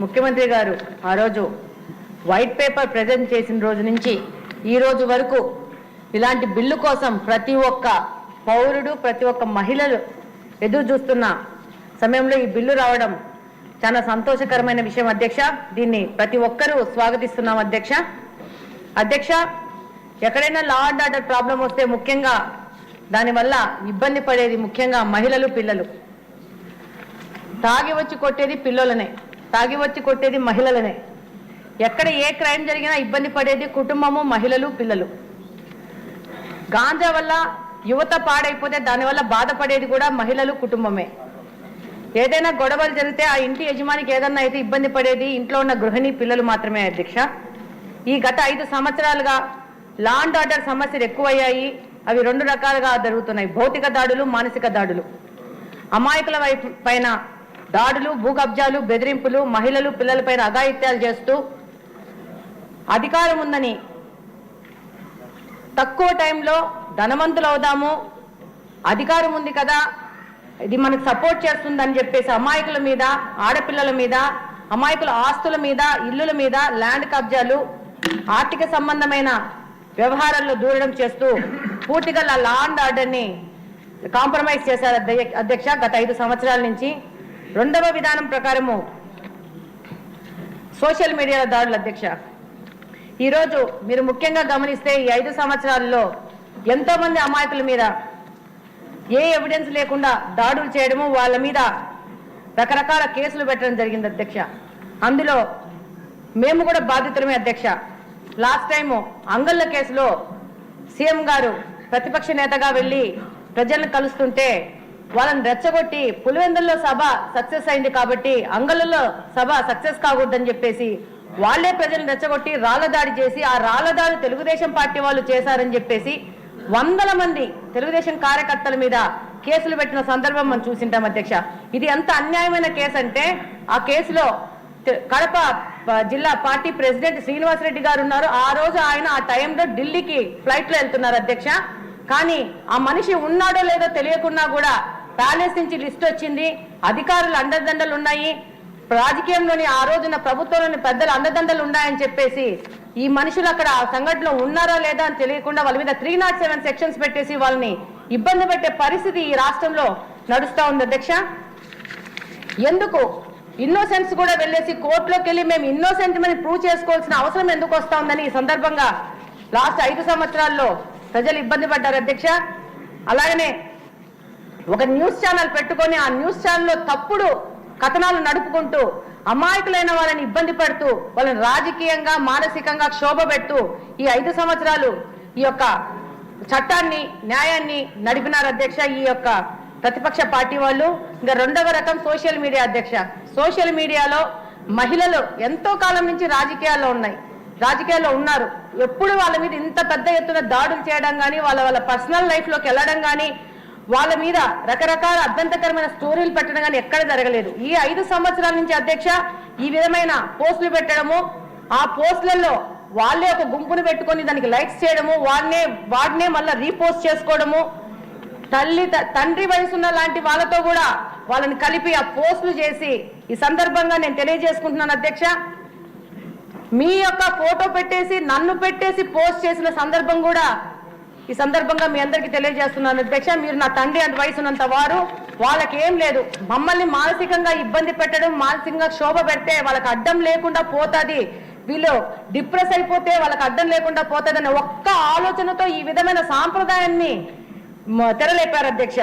ముఖ్యమంత్రి గారు ఆ రోజు వైట్ పేపర్ ప్రెజెంట్ చేసిన రోజు నుంచి ఈ రోజు వరకు ఇలాంటి బిల్లు కోసం ప్రతి ఒక్క పౌరుడు ప్రతి ఒక్క మహిళలు ఎదురు చూస్తున్న సమయంలో ఈ బిల్లు రావడం చాలా సంతోషకరమైన విషయం అధ్యక్ష. దీన్ని ప్రతి ఒక్కరూ స్వాగతిస్తున్నాం అధ్యక్ష. అధ్యక్ష, ఎక్కడైనా లా అండ్ ఆర్డర్ ప్రాబ్లం వస్తే ముఖ్యంగా దానివల్ల ఇబ్బంది పడేది ముఖ్యంగా మహిళలు, పిల్లలు. తాగి వచ్చి కొట్టేది పిల్లలనే, తాగి వచ్చి కొట్టేది మహిళలనే. ఎక్కడ ఏ క్రైమ్ జరిగినా ఇబ్బంది పడేది కుటుంబము, మహిళలు, పిల్లలు. గాంజా వల్ల యువత పాడైపోతే దానివల్ల బాధపడేది కూడా మహిళలు, కుటుంబమే. ఏదైనా గొడవలు జరిగితే ఆ ఇంటి యజమానికి ఏదన్నా అయితే ఇబ్బంది పడేది ఇంట్లో ఉన్న గృహిణి, పిల్లలు మాత్రమే అధ్యక్ష. ఈ గత 5 సంవత్సరాలుగా లా అండ్ ఆర్డర్ సమస్యలు ఎక్కువయ్యాయి. అవి 2 రకాలుగా జరుగుతున్నాయి: భౌతిక దాడులు, మానసిక దాడులు. అమాయకుల పైన దాడులు, భూకబ్జాలు, బెదిరింపులు, మహిళలు, పిల్లలపైన అఘాయిత్యాలు చేస్తూ అధికారం ఉందని తక్కువ టైంలో ధనవంతులు అవుదాము, అధికారం ఉంది కదా ఇది మనకు సపోర్ట్ చేస్తుందని చెప్పేసి అమాయకుల మీద, ఆడపిల్లల మీద, అమాయకుల ఆస్తుల మీద, ఇల్లుల మీద ల్యాండ్ కబ్జాలు, ఆర్థిక సంబంధమైన వ్యవహారాల్లో దూరడం చేస్తూ పూర్తిగా లా అండ్ ఆర్డర్ని కాంప్రమైజ్ చేశారు అధ్యక్ష గత 5 సంవత్సరాల నుంచి. 2వ విధానం ప్రకారము సోషల్ మీడియాలో దాడులు అధ్యక్ష. ఈరోజు మీరు ముఖ్యంగా గమనిస్తే ఈ 5 సంవత్సరాల్లో ఎంతో మంది అమాయకుల మీద ఏ ఎవిడెన్స్ లేకుండా దాడులు చేయడము, వాళ్ళ మీద రకరకాల కేసులు పెట్టడం జరిగింది అధ్యక్ష. అందులో మేము కూడా బాధితులమే అధ్యక్ష. లాస్ట్ టైము అంగళ్ళ కేసులో సీఎం గారు ప్రతిపక్ష నేతగా వెళ్ళి ప్రజలను కలుస్తుంటే వాళ్ళని రెచ్చగొట్టి పులివెందుల్లో సభ సక్సెస్ అయింది కాబట్టి అంగళ్ళలో సభ సక్సెస్ కాకూడదని చెప్పేసి వాళ్లే ప్రజలను రెచ్చగొట్టి రాళ్ల దాడి చేసి, ఆ రాళ్ల దాడి తెలుగుదేశం పార్టీ వాళ్ళు చేశారని చెప్పేసి వందల మంది తెలుగుదేశం కార్యకర్తల మీద కేసులు పెట్టిన సందర్భం మనం చూసింటాం అధ్యక్ష. ఇది ఎంత అన్యాయమైన కేసు అంటే, ఆ కేసులో కడప జిల్లా పార్టీ ప్రెసిడెంట్ శ్రీనివాసరెడ్డి గారు ఉన్నారు. ఆ రోజు ఆయన ఆ టైంలో ఢిల్లీకి ఫ్లైట్ లో వెళ్తున్నారు అధ్యక్ష. కానీ ఆ మనిషి ఉన్నాడో లేదో తెలియకున్నా కూడా ప్యాలెస్ నుంచి లిస్ట్ వచ్చింది, అధికారులు అండదండలు ఉన్నాయి, రాజకీయంలోని ఆ రోజున ప్రభుత్వంలోని పెద్దలు అండదండలు ఉన్నాయని చెప్పేసి ఈ మనుషులు అక్కడ ఆ సంఘటనలో ఉన్నారా లేదా అని తెలియకుండా వాళ్ళ మీద 307 సెక్షన్స్ పెట్టేసి వాళ్ళని ఇబ్బంది పెట్టే పరిస్థితి ఈ రాష్ట్రంలో నడుస్తా ఉంది అధ్యక్ష. ఎందుకు ఇన్నోసెన్స్ కూడా వెళ్ళేసి కోర్టులోకి వెళ్ళి మేము ఇన్నోసెంట్ అని ప్రూవ్ చేసుకోవాల్సిన అవసరం ఎందుకు వస్తా ఉందని ఈ సందర్భంగా లాస్ట్ 5 సంవత్సరాల్లో ప్రజలు ఇబ్బంది పడ్డారు అధ్యక్ష. అలాగనే ఒక న్యూస్ ఛానల్ పెట్టుకొని ఆ న్యూస్ ఛానల్లో తప్పుడు కథనాలు నడుపుకుంటూ అమాయకులైన వాళ్ళని ఇబ్బంది పెడుతూ వాళ్ళని రాజకీయంగా, మానసికంగా క్షోభ పెడుతూ ఈ 5 సంవత్సరాలు ఈ యొక్క చట్టాన్ని, న్యాయాన్ని నడిపినారు అధ్యక్ష ఈ యొక్క ప్రతిపక్ష పార్టీ వాళ్ళు. ఇంకా 2వ రకం సోషల్ మీడియా అధ్యక్ష. సోషల్ మీడియాలో మహిళలు ఎంతో కాలం నుంచి రాజకీయాల్లో ఉన్నారు. ఎప్పుడు వాళ్ళ మీద ఇంత పెద్ద ఎత్తున దాడులు చేయడం కానీ, వాళ్ళ పర్సనల్ లైఫ్లోకి వెళ్ళడం కానీ, వాళ్ళ మీద రకరకాల అభ్యంతరకరమైన స్టోరీలు పెట్టడం కానీ ఎక్కడ జరగలేదు. ఈ 5 సంవత్సరాల నుంచి అధ్యక్ష ఈ విధమైన పోస్టులు పెట్టడము, ఆ పోస్టులలో వాళ్ళే ఒక గుంపును పెట్టుకొని దానికి లైక్స్ చేయడము, వాడినే మళ్ళీ రీపోస్ట్ చేసుకోవడము, తండ్రి వయసున్న లాంటి వాళ్ళతో కూడా వాళ్ళని కలిపి ఆ పోస్టులు చేసి ఈ సందర్భంగా నేను తెలియజేసుకుంటున్నాను అధ్యక్ష. మీ యొక్క ఫోటో పెట్టేసి నన్ను పెట్టేసి పోస్ట్ చేసిన సందర్భం కూడా ఈ సందర్భంగా మీ అందరికీ తెలియజేస్తున్నాను అధ్యక్ష. మీరు నా తండ్రి అంత వయసున్నంత వారు, వాళ్ళకి ఏం లేదు. మమ్మల్ని మానసికంగా ఇబ్బంది పెట్టడం, మానసికంగా క్షోభ పెడితే వాళ్ళకి అడ్డం లేకుండా పోతుంది, వీళ్ళు డిప్రెస్ అయిపోతే వాళ్ళకి అడ్డం లేకుండా పోతుంది అనే ఒక్క ఆలోచనతో ఈ విధమైన సాంప్రదాయాన్ని తెరలేపారు అధ్యక్ష.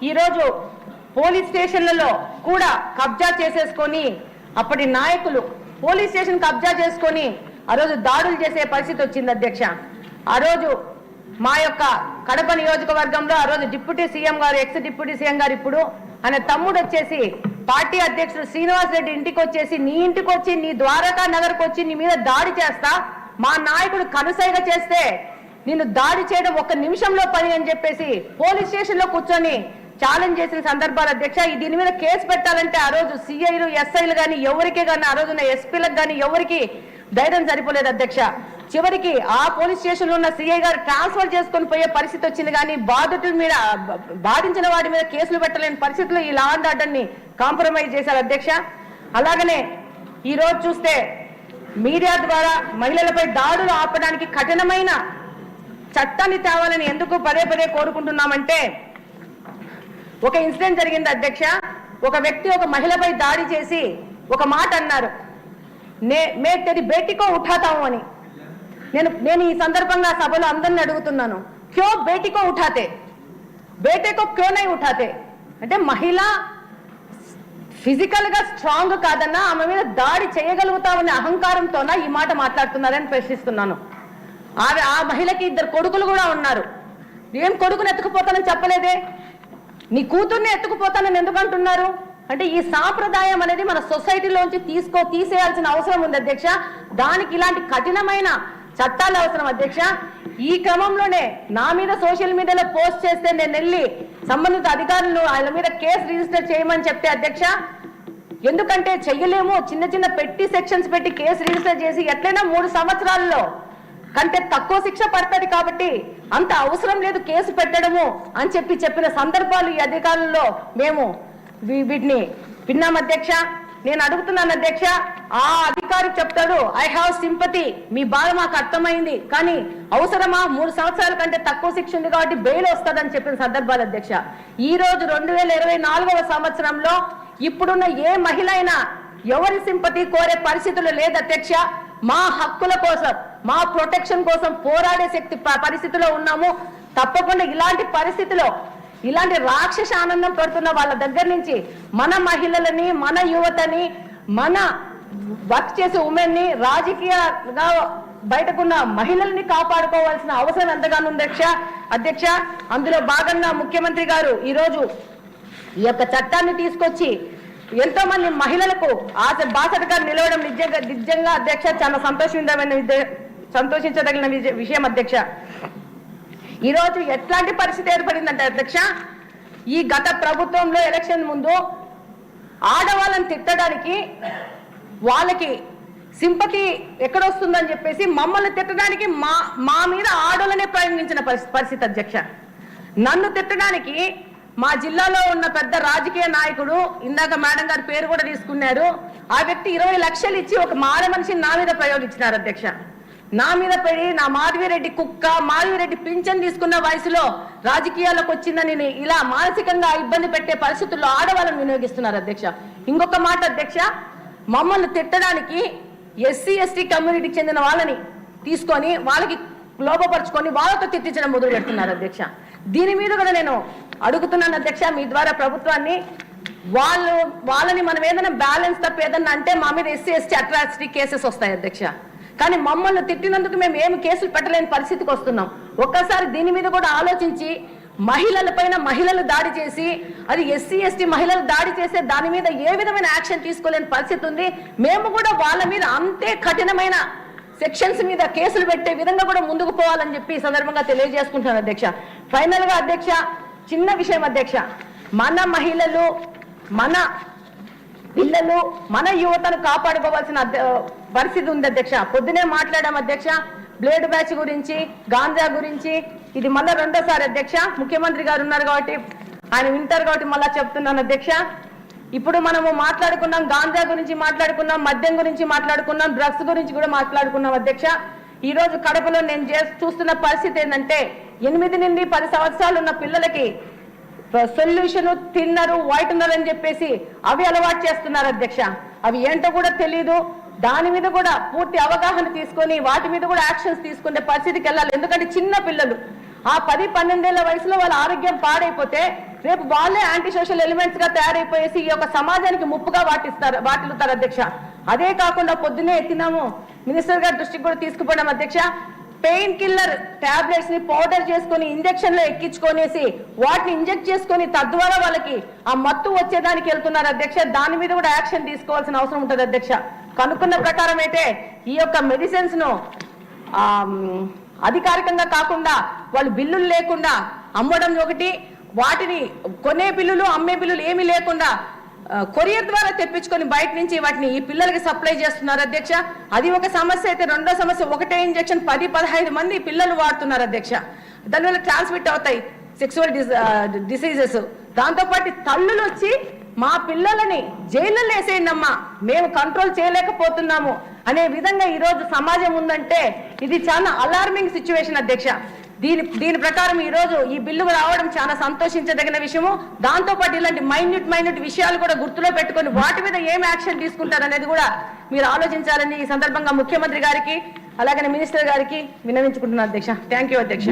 ఈరోజు పోలీస్ స్టేషన్లలో కూడా కబ్జా చేసేసుకొని అప్పటి నాయకులు పోలీస్ స్టేషన్ కబ్జా చేసుకొని ఆ రోజు దాడులు చేసే పరిస్థితి వచ్చింది అధ్యక్ష. ఆ రోజు మా యొక్క కడప నియోజకవర్గంలో ఆ రోజు డిప్యూటీ సీఎం గారు, ఎక్స్ డిప్యూటీ సీఎం గారు ఇప్పుడు ఆయన తమ్ముడు వచ్చేసి పార్టీ అధ్యక్షుడు శ్రీనివాసరెడ్డి ఇంటికి వచ్చేసి, నీ ఇంటికి వచ్చి, నీ ద్వారకా నగర్కి వచ్చి నీ మీద దాడి చేస్తా, మా నాయకుడు కనుసైగ చేస్తే నిన్ను దాడి చేయడం 1 నిమిషంలో పని అని చెప్పేసి పోలీస్ స్టేషన్ లో కూర్చొని ఛాలెంజ్ చేసిన సందర్భాలు అధ్యక్ష. దీని మీద కేసు పెట్టాలంటే ఆ రోజు సిఐలు, ఎస్ఐలు కానీ ఎవరికి కానీ, ఆ రోజున ఎస్పీలకు కానీ ఎవరికి ధైర్యం సరిపోలేదు అధ్యక్ష. చివరికి ఆ పోలీస్ స్టేషన్లో ఉన్న సిఐ గారు ట్రాన్స్ఫర్ చేసుకొని పోయే పరిస్థితి వచ్చింది. కానీ బాధితుల మీద, బాధించిన వాడి మీద కేసులు పెట్టలేని పరిస్థితుల్లో ఈ లా అండ్ ఆర్డర్ని కాంప్రమైజ్ చేశారు అధ్యక్ష. అలాగనే ఈరోజు చూస్తే మీడియా ద్వారా మహిళలపై దాడులు ఆపడానికి కఠినమైన చట్టాన్ని తేవాలని ఎందుకు పదే పదే కోరుకుంటున్నామంటే, ఒక ఇన్సిడెంట్ జరిగింది అధ్యక్ష. ఒక వ్యక్తి ఒక మహిళపై దాడి చేసి ఒక మాట అన్నారు, మే తెరి బేటీకో ఉఠాతాము అని. నేను ఈ సందర్భంగా సభలో అందరిని అడుగుతున్నాను, క్యో బేటీకో ఉఠాతే, బేటేకో క్యో నై ఉఠాతే? అంటే మహిళ ఫిజికల్ గా స్ట్రాంగ్ కాదన్నా ఆమె మీద దాడి చేయగలుగుతామనే అహంకారంతోనా ఈ మాట మాట్లాడుతున్నారని ప్రశ్నిస్తున్నాను. ఆ మహిళకి 2 కొడుకులు కూడా ఉన్నారు. ఏం కొడుకుని ఎత్తుకుపోతానని చెప్పలేదే, నీ కూతుర్ని ఎత్తుకుపోతానని ఎందుకు అంటున్నారు? అంటే ఈ సాంప్రదాయం అనేది మన సొసైటీలోంచి తీసేయాల్సిన అవసరం ఉంది అధ్యక్ష. దానికి ఇలాంటి కఠినమైన చట్టాలు అవసరం అధ్యక్ష. ఈ క్రమంలోనే నా మీద సోషల్ మీడియాలో పోస్ట్ చేస్తే నేను వెళ్ళి సంబంధిత అధికారులను ఆయన మీద కేసు రిజిస్టర్ చేయమని చెప్తే అధ్యక్ష, ఎందుకంటే చెయ్యలేము, చిన్న చిన్న పెట్టి సెక్షన్స్ పెట్టి కేసు రిజిస్టర్ చేసి ఎట్లయినా 3 సంవత్సరాల్లో కంటే తక్కువ శిక్ష పడుతుంది కాబట్టి అంత అవసరం లేదు కేసు పెట్టడము అని చెప్పిన సందర్భాలు ఈ అధికారుల్లో మేము వీటిని విన్నాం అధ్యక్ష. నేను అడుగుతున్నాను అధ్యక్ష, ఆ అధికారి చెప్తాడు ఐ హావ్ సింపతి, మీ బాధ మాకు అర్థమైంది, కానీ అవసరమా 3 సంవత్సరాల కంటే తక్కువ శిక్ష ఉంది కాబట్టి బెయిల్ వస్తుందని చెప్పిన సందర్భాలు అధ్యక్ష. ఈ రోజు 2024వ సంవత్సరంలో ఇప్పుడున్న ఏ మహిళ అయినా ఎవరి సింపతి కోరే పరిస్థితులు లేదు అధ్యక్ష. మా హక్కుల కోసం, మా ప్రొటెక్షన్ కోసం పోరాడే శక్తి పరిస్థితిలో ఉన్నాము. తప్పకుండా ఇలాంటి పరిస్థితిలో ఇలాంటి రాక్షస ఆనందం పడుతున్న వాళ్ళ దగ్గర నుంచి మన మహిళలని, మన యువతని, మన వర్క్ చేసే ఉమెన్ని, రాజకీయంగా బయటకున్న మహిళల్ని కాపాడుకోవాల్సిన అవసరం ఎంతగానో ఉంది అధ్యక్ష. అందులో భాగంగా ముఖ్యమంత్రి గారు ఈరోజు ఈ యొక్క చట్టాన్ని తీసుకొచ్చి ఎంతో మంది మహిళలకు బాసటగా నిలవడం నిజంగా అధ్యక్ష చాలా సంతోషించదగిన విషయం అధ్యక్ష. ఈరోజు ఎట్లాంటి పరిస్థితి ఏర్పడిందంటే అధ్యక్ష, ఈ గత ప్రభుత్వంలో ఎలక్షన్ ముందు ఆడవాళ్ళని తిట్టడానికి వాళ్ళకి సింపతి ఎక్కడొస్తుందని చెప్పేసి మమ్మల్ని తిట్టడానికి మా మీద ఆడోళ్ళనే ప్రయోగించిన పరిస్థితి అధ్యక్ష. నన్ను తిట్టడానికి మా జిల్లాలో ఉన్న పెద్ద రాజకీయ నాయకుడు, ఇందాక మేడం గారి పేరు కూడా తీసుకున్నారు, ఆ వ్యక్తి 20 లక్షలు ఇచ్చి ఒక మాడ మనిషిని నా మీద ప్రయోగించినారు అధ్యక్ష. నా మీద పడి నా మాధవిరెడ్డి కుక్క, మాధవిరెడ్డి పింఛన్ తీసుకున్న వయసులో రాజకీయాలకు వచ్చిందని ఇలా మానసికంగా ఇబ్బంది పెట్టే పరిస్థితుల్లో ఆడవాళ్ళని వినియోగిస్తున్నారు అధ్యక్ష. ఇంకొక మాట అధ్యక్ష, మమ్మల్ని తిట్టడానికి ఎస్సీ ఎస్టీ కమ్యూనిటీకి చెందిన వాళ్ళని తీసుకొని వాళ్ళకి లోపపరుచుకొని వాళ్ళతో తిట్టించడం మొదలు పెడుతున్నారు అధ్యక్ష. దీని మీద కూడా నేను అడుగుతున్నాను అధ్యక్ష, మీ ద్వారా ప్రభుత్వాన్ని, వాళ్ళని మనం ఏదైనా బ్యాలెన్స్ తప్ప ఏదన్నా అంటే మా మీద ఎస్సీ ఎస్టీ అట్రాసిటీ కేసెస్ వస్తాయి అధ్యక్ష. కానీ మమ్మల్ని తిట్టినందుకు మేము ఏమి కేసులు పెట్టలేని పరిస్థితికి వస్తున్నాం. ఒక్కసారి దీని మీద కూడా ఆలోచించి మహిళలపైన మహిళలు దాడి చేసి, అది ఎస్సీ ఎస్టీ మహిళలు దాడి చేస్తే దాని మీద ఏ విధమైన యాక్షన్ తీసుకోలేని పరిస్థితి ఉంది. మేము కూడా వాళ్ళ మీద అంతే కఠినమైన సెక్షన్స్ మీద కేసులు పెట్టే విధంగా కూడా ముందుకు పోవాలని చెప్పి ఈ సందర్భంగా తెలియజేసుకుంటున్నాను అధ్యక్ష. ఫైనల్ గా అధ్యక్ష, చిన్న విషయం అధ్యక్ష, మన మహిళలు, మన పిల్లలు, మన యువతను కాపాడుకోవాల్సిన పరిస్థితి ఉంది అధ్యక్ష. పొద్దునే మాట్లాడాం అధ్యక్ష, బ్లేడ్ బ్యాచ్ గురించి, గాంజా గురించి. ఇది మళ్ళీ 2వ అధ్యక్ష. ముఖ్యమంత్రి గారు ఉన్నారు కాబట్టి ఆయన వింటారు కాబట్టి మళ్ళా చెప్తున్నాను అధ్యక్ష. ఇప్పుడు మనము మాట్లాడుకున్నాం, గాంజా గురించి మాట్లాడుకున్నాం, మద్యం గురించి మాట్లాడుకున్నాం, డ్రగ్స్ గురించి కూడా మాట్లాడుకున్నాం అధ్యక్ష. ఈ రోజు కడపలో నేను చూస్తున్న పరిస్థితి ఏంటంటే 8 నుండి 10 సంవత్సరాలు ఉన్న పిల్లలకి సొల్యూషన్ తిన్నరు, వైట్నర్ అని చెప్పేసి అవి అలవాటు చేస్తున్నారు అధ్యక్ష. అవి ఏంటో కూడా తెలియదు. దాని మీద కూడా పూర్తి అవగాహన తీసుకొని వాటి మీద కూడా యాక్షన్స్ తీసుకునే పరిస్థితికి వెళ్ళాలి. ఎందుకంటే చిన్న పిల్లలు ఆ 10-12 ఏళ్ల వయసులో వాళ్ళ ఆరోగ్యం పాడైపోతే రేపు వాళ్ళే యాంటీ సోషల్ ఎలిమెంట్స్ గా తయారైపోయేసి ఈ యొక్క సమాజానికి ముప్పుగా వాటిల్లుతారు అధ్యక్ష. అదే కాకుండా పొద్దునే ఎత్తినాము, మినిస్టర్ గారి దృష్టికి కూడా తీసుకుపోవడం అధ్యక్ష. పెయిన్ కిల్లర్ టాబ్లెట్స్ ని పౌడర్ చేసుకుని ఇంజెక్షన్ లో ఎక్కించుకొనేసి వాటిని ఇంజెక్ట్ చేసుకుని తద్వారా వాళ్ళకి ఆ మత్తు వచ్చేదానికి వెళ్తున్నారు అధ్యక్ష. దాని మీద కూడా యాక్షన్ తీసుకోవాల్సిన అవసరం ఉంటుంది అధ్యక్ష. కనుక్కున్న ప్రకారం అయితే ఈ యొక్క మెడిసిన్స్ ను అధికారికంగా కాకుండా వాళ్ళు బిల్లులు లేకుండా అమ్మడం ఒకటి, వాటిని కొనే బిల్లులు అమ్మే బిల్లులు ఏమీ లేకుండా కొరియర్ ద్వారా తెప్పించుకొని బయట నుంచి వాటిని ఈ పిల్లలకి సప్లై చేస్తున్నారు అధ్యక్ష. అది ఒక సమస్య అయితే, రెండో సమస్య ఒకటే ఇంజెక్షన్ 10-15 మంది పిల్లలు వాడుతున్నారు అధ్యక్ష. దానివల్ల ట్రాన్స్మిట్ అవుతాయి సెక్సువల్ డిసీజెస్. దాంతోపాటు తల్లులు వచ్చి మా పిల్లలని జైల్లో వేసేయండమ్మా, మేము కంట్రోల్ చేయలేకపోతున్నాము అనే విధంగా ఈరోజు సమాజం ఉందంటే ఇది చాలా అలార్మింగ్ సిచ్యువేషన్ అధ్యక్ష. దీని ప్రకారం ఈ రోజు ఈ బిల్లు రావడం చాలా సంతోషించదగిన విషయము. దాంతోపాటు ఇలాంటి మైన్యూట్ విషయాలు కూడా గుర్తులో పెట్టుకొని వాటి మీద ఏం యాక్షన్ తీసుకుంటారనేది కూడా మీరు ఆలోచించాలని ఈ సందర్భంగా ముఖ్యమంత్రి గారికి అలాగే మినిస్టర్ గారికి విన్నవించుకుంటున్నాను అధ్యక్ష. థ్యాంక్ యూ అధ్యక్ష.